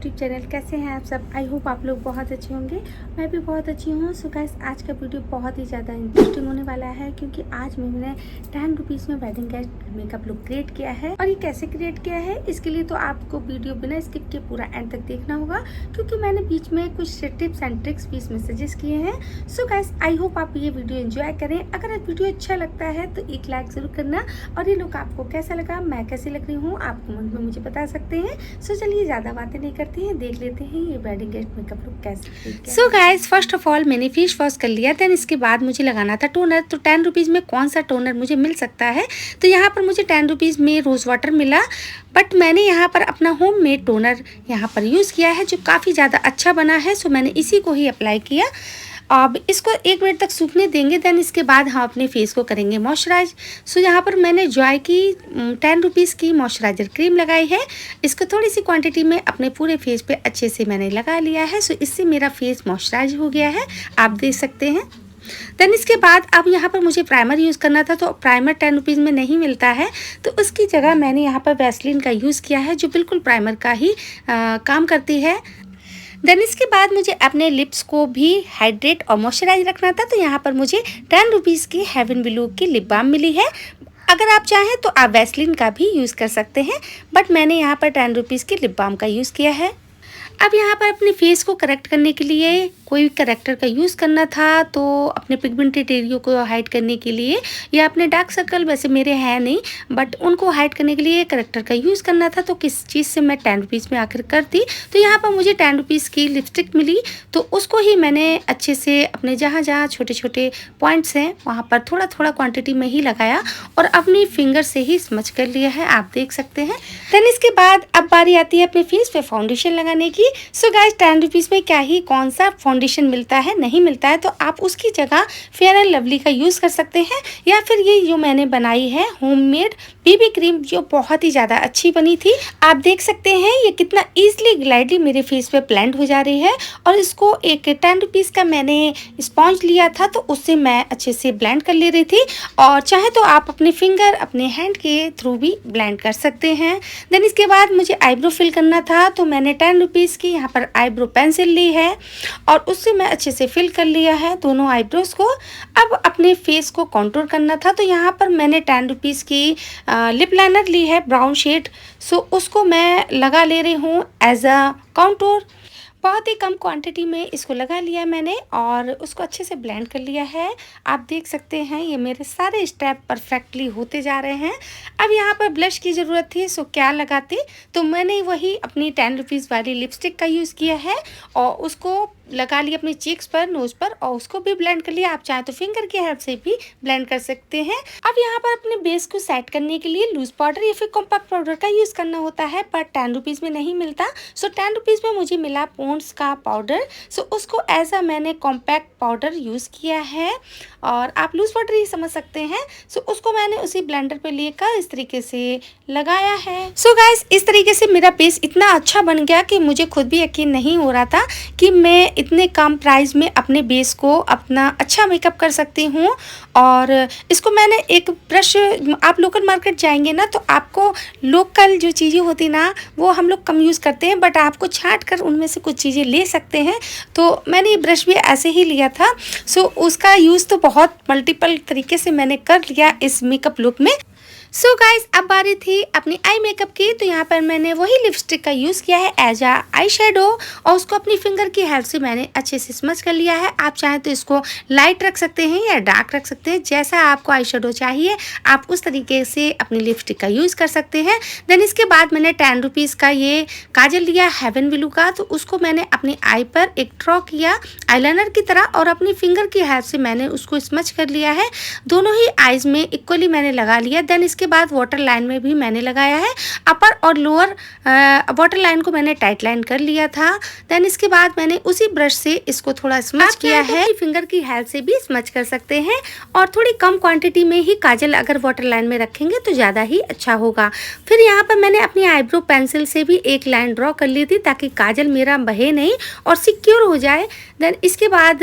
YouTube channel. कैसे हैं आप सब? आई होप आप लोग बहुत अच्छे होंगे। मैं भी बहुत अच्छी हूँ। सो गाइस, आज का वीडियो बहुत ही ज़्यादा इंटरेस्टिंग होने वाला है, क्योंकि आज मैंने 10 रुपीज़ में wedding guest makeup look create किया है। और ये कैसे क्रिएट किया है, इसके लिए तो आपको वीडियो बिना स्किप के पूरा एंड तक देखना होगा, क्योंकि मैंने बीच में कुछ टिप्स एंड ट्रिक्स भी इसमें सजेस्ट किए हैं। सो गाइस, आई होप आप ये वीडियो एंजॉय करें। अगर वीडियो अच्छा लगता है तो एक लाइक जरूर करना, और ये लुक आपको कैसा लगा, मैं कैसी लग रही हूँ, आप कमेंट में मुझे बता सकते हैं। सो चलिए ज़्यादा बातें नहीं करती हैं, देख लेते हैं ये वेडिंग गेस्ट मेकअप लुक कैसे। So guys, first of all मैंने फेस वॉश कर लिया। देन इसके बाद मुझे लगाना था टोनर। तो 10 रुपीज़ में कौन सा टोनर मुझे मिल सकता है, तो यहाँ पर मुझे 10 रुपीज़ में रोज़ वाटर मिला, बट मैंने यहाँ पर अपना होम मेड टोनर यहाँ पर यूज़ किया है, जो काफ़ी ज़्यादा अच्छा बना है। सो मैंने इसी को ही अप्लाई किया। अब इसको 1 मिनट तक सूखने देंगे। देन इसके बाद हम अपने फेस को करेंगे मॉइस्चराइज। सो यहाँ पर मैंने जॉय की 10 रुपीज़ की मॉइस्चराइजर क्रीम लगाई है। इसको थोड़ी सी क्वांटिटी में अपने पूरे फेस पे अच्छे से मैंने लगा लिया है। सो इससे मेरा फेस मॉइस्चराइज हो गया है, आप देख सकते हैं। देन इसके बाद अब यहाँ पर मुझे प्राइमर यूज़ करना था, तो प्राइमर 10 रुपीज़ में नहीं मिलता है, तो उसकी जगह मैंने यहाँ पर वैसलीन का यूज़ किया है, जो बिल्कुल प्राइमर का ही काम करती है। देन इसके बाद मुझे अपने लिप्स को भी हाइड्रेट और मॉइस्चराइज रखना था, तो यहाँ पर मुझे 10 रुपीज़ की हेवन ब्लू की लिप बाम मिली है। अगर आप चाहें तो आप वैसलीन का भी यूज़ कर सकते हैं, बट मैंने यहाँ पर 10 रुपीज़ की लिप बाम का यूज़ किया है। अब यहाँ पर अपने फेस को करेक्ट करने के लिए कोई करेक्टर का यूज़ करना था, तो अपने पिगमेंटेड एरिया को हाइड करने के लिए, या अपने डार्क सर्कल, वैसे मेरे हैं नहीं, बट उनको हाइड करने के लिए करेक्टर का यूज़ करना था। तो किस चीज़ से मैं 10 रुपीज़ में आखिर करती, तो यहाँ पर मुझे 10 रुपीज़ की लिपस्टिक मिली, तो उसको ही मैंने अच्छे से अपने जहाँ जहाँ छोटे छोटे पॉइंट्स हैं वहाँ पर थोड़ा थोड़ा क्वान्टिटी में ही लगाया, और अपनी फिंगर से ही स्मच कर लिया है, आप देख सकते हैं। देन इसके बाद अब बारी आती है अपने फेस पे फाउंडेशन लगाने की। सो गाइस, 10 रुपीज़ में क्या ही कौन सा फाउंडेशन मिलता है, नहीं मिलता है, तो आप उसकी जगह फेयर एंड लवली का यूज़ कर सकते हैं, या फिर ये जो मैंने बनाई है होममेड बीबी क्रीम, जो बहुत ही ज़्यादा अच्छी बनी थी। आप देख सकते हैं ये कितना ईजिली ग्लाइडली मेरे फेस पे ब्लेंड हो जा रही है, और इसको एक 10 रुपीज़ का मैंने स्पॉन्ज लिया था, तो उससे मैं अच्छे से ब्लेंड कर ले रही थी, और चाहे तो आप अपने फिंगर, अपने हैंड के थ्रू भी ब्लेंड कर सकते हैं। देन इसके बाद मुझे आईब्रो फिल करना था, तो मैंने 10 रुपीज़ की यहाँ पर आईब्रो पेंसिल ली है, और उससे मैं अच्छे से फिल कर लिया है दोनों आईब्रोज को। अब अपने फेस को कॉन्टूर करना था, तो यहाँ पर मैंने 10 रुपीज़ की लिप लाइनर ली है ब्राउन शेड। सो उसको मैं लगा ले रही हूँ एज अ कॉन्टूर। बहुत ही कम क्वांटिटी में इसको लगा लिया मैंने, और उसको अच्छे से ब्लेंड कर लिया है। आप देख सकते हैं ये मेरे सारे स्टेप परफेक्टली होते जा रहे हैं। अब यहाँ पर ब्लश की ज़रूरत थी, सो क्या लगाती, तो मैंने वही अपनी 10 रुपीज़ वाली लिपस्टिक का यूज़ किया है, और उसको लगा लिया अपने चीक्स पर, नोज़ पर, और उसको भी ब्लेंड कर लिया। आप चाहें तो फिंगर की हेल्प से भी ब्लेंड कर सकते हैं। अब यहाँ पर अपने बेस को सेट करने के लिए लूज पाउडर या फिर कॉम्पैक्ट पाउडर का यूज़ करना होता है, पर 10 रुपीज़ में नहीं मिलता। सो 10 रुपीज़ में मुझे मिला पॉन्ड्स का पाउडर, सो उसको एज अ मैंने कॉम्पैक्ट पाउडर यूज़ किया है, और आप लूज पाउडर ही समझ सकते हैं। सो उसको मैंने उसी ब्लेंडर पे लेकर इस तरीके से लगाया है। सो गाइस, इस तरीके से मेरा बेस इतना अच्छा बन गया कि मुझे खुद भी यकीन नहीं हो रहा था कि मैं इतने कम प्राइस में अपने बेस को अपना अच्छा मेकअप कर सकती हूँ। और इसको मैंने एक ब्रश, आप लोकल मार्केट जाएंगे ना, तो आपको लोकल जो चीज़ें होती ना, वो हम लोग कम यूज़ करते हैं, बट आपको छांट कर उनमें से कुछ चीज़ें ले सकते हैं। तो मैंने ये ब्रश भी ऐसे ही लिया था। सो उसका यूज़ तो बहुत मल्टीपल तरीके से मैंने कर लिया इस मेकअप लुक में। सो गाइस, अब बारी थी अपनी आई मेकअप की, तो यहाँ पर मैंने वही लिपस्टिक का यूज़ किया है एज आ आई शेडो, और उसको अपनी फिंगर की हेल्प से मैंने अच्छे से स्मच कर लिया है। आप चाहें तो इसको लाइट रख सकते हैं या डार्क रख सकते हैं, जैसा आपको आई शेडो चाहिए आप उस तरीके से अपनी लिपस्टिक का यूज़ कर सकते हैं। देन इसके बाद मैंने 10 रुपीज़ का ये काजल लिया हेवन ब्लू का, तो उसको मैंने अपनी आई पर एक ड्रॉ किया आईलाइनर की तरह, और अपनी फिंगर की हेल्प से मैंने उसको स्मच कर लिया है। दोनों ही आईज में इक्वली मैंने लगा लिया। देन इसके बाद वाटर लाइन में भी मैंने लगाया है। अपर और लोअर वाटर लाइन को मैंने टाइट लाइन कर लिया था। देन इसके बाद मैंने उसी ब्रश से इसको थोड़ा स्मच किया है। फिंगर की हेल्प से भी स्मच कर सकते हैं, और थोड़ी कम क्वांटिटी में ही काजल अगर वाटर लाइन में रखेंगे तो ज़्यादा ही अच्छा होगा। फिर यहाँ पर मैंने अपनी आईब्रो पेंसिल से भी एक लाइन ड्रॉ कर ली थी, ताकि काजल मेरा बहे नहीं और सिक्योर हो जाए। देन इसके बाद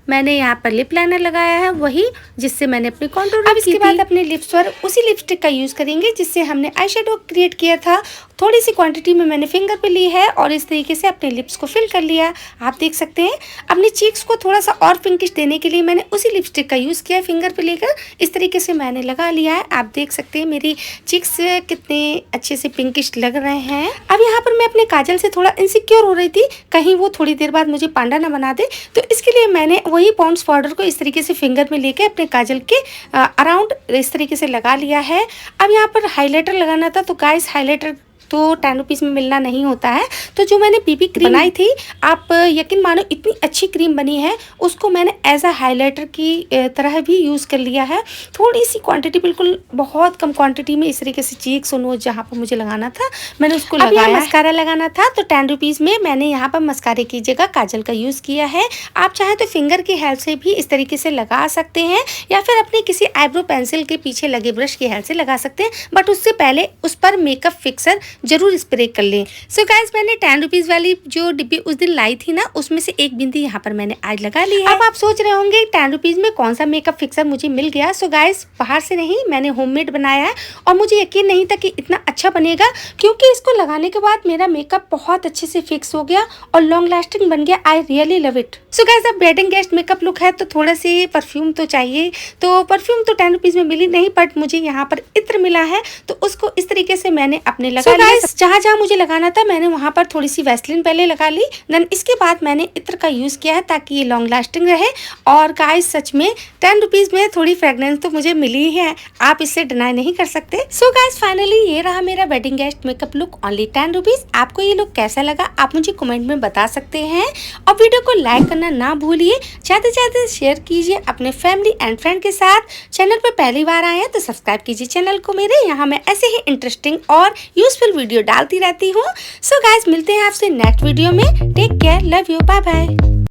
मैंने यहाँ पर लिप लाइनर लगाया है, वही जिससे मैंने अपनी कॉन्टूर। अब इसके बाद अपने लिप्स पर उसी लिपस्टिक का यूज़ करेंगे जिससे हमने आई शेडो क्रिएट किया था। थोड़ी सी क्वांटिटी में मैंने फिंगर पे ली है और इस तरीके से अपने लिप्स को फिल कर लिया। आप देख सकते हैं अपने चीक्स को थोड़ा सा और पिंकिश देने के लिए मैंने उसी लिपस्टिक का यूज़ किया है। फिंगर पे लेकर इस तरीके से मैंने लगा लिया है। आप देख सकते हैं मेरी चीक्स कितने अच्छे से पिंकिश लग रहे हैं। अब यहाँ पर मैं अपने काजल से थोड़ा इनसिक्योर हो रही थी, कहीं वो थोड़ी देर बाद मुझे पांडा ना बना दे, तो इसके लिए मैंने वही पॉन्ड्स पाउडर को इस तरीके से फिंगर में लेके अपने काजल के अराउंड इस तरीके से लगा लिया है। अब यहाँ पर हाइलाइटर लगाना था, तो गाइस हाइलाइटर तो 10 रुपीज़ में मिलना नहीं होता है, तो जो मैंने बीबी क्रीम बनाई थी, आप यकीन मानो इतनी अच्छी क्रीम बनी है, उसको मैंने एज अ हाइलाइटर की तरह भी यूज़ कर लिया है। थोड़ी सी क्वांटिटी, बिल्कुल बहुत कम क्वांटिटी में इस तरीके से चीक्स और नोज जहाँ पर मुझे लगाना था मैंने उसको लगाया। मस्कारा लगाना था तो 10 रुपीज़ में मैंने यहाँ पर मस्कारे की जगह काजल का यूज़ किया है। आप चाहें तो फिंगर की हेल्प से भी इस तरीके से लगा सकते हैं या फिर अपने किसी आईब्रो पेंसिल के पीछे लगे ब्रश की हेल्प से लगा सकते हैं, बट उससे पहले उस पर मेकअप फिक्सर जरूर स्प्रे कर लें। सो गाइस, मैंने 10 रुपीज़ वाली जो डिब्बी उस दिन लाई थी ना, उसमें से एक बिंदी यहाँ पर मैंने आज लगा ली है। अब आप सोच रहे होंगे 10 रुपीज़ में कौन सा मेकअप फिक्सर मुझे मिल गया। सो गाइस, बाहर से नहीं, मैंने होममेड बनाया है और मुझे यकीन नहीं था कि इतना अच्छा बनेगा, क्योंकि इसको लगाने के बाद मेरा मेकअप बहुत अच्छे से फिक्स हो गया और लॉन्ग लास्टिंग बन गया। I really love it. So guys, अब वेडिंग गेस्ट मेकअप लुक है तो थोड़ा सी परफ्यूम तो चाहिए, तो परफ्यूम तो 10 रुपीज़ में मिली नहीं, बट मुझे यहाँ पर इत्र मिला है, तो उसको इस तरीके से मैंने अपने लगा लिया। जहाँ जहाँ मुझे लगाना था मैंने वहाँ पर थोड़ी सी वैसलीन पहले लगा ली, देन इसके बाद मैंने इत्र का यूज़ किया है ताकि ये लॉन्ग लास्टिंग रहे। और गाइस, सच में 10 रुपीज़ में थोड़ी फ्रेगनेंस तो मुझे मिली ही है, आप इससे डिनाई नहीं कर सकते। सो गाइस, फाइनली ये रहा मेरा wedding guest makeup look, only 10 rupees. आपको ये लुक कैसा लगा आप मुझे कमेंट में बता सकते हैं और वीडियो को लाइक करना ना भूलिए, ज़्यादा से ज़्यादा शेयर कीजिए अपने फैमिली एंड फ्रेंड के साथ। चैनल पर पहली बार आए हैं तो सब्सक्राइब कीजिए चैनल को मेरे, यहाँ मैं ऐसे ही इंटरेस्टिंग और यूजफुल वीडियो डालती रहती हूँ। सो गाइस, मिलते हैं आपसे नेक्स्ट वीडियो में। Take care, love you, bye bye.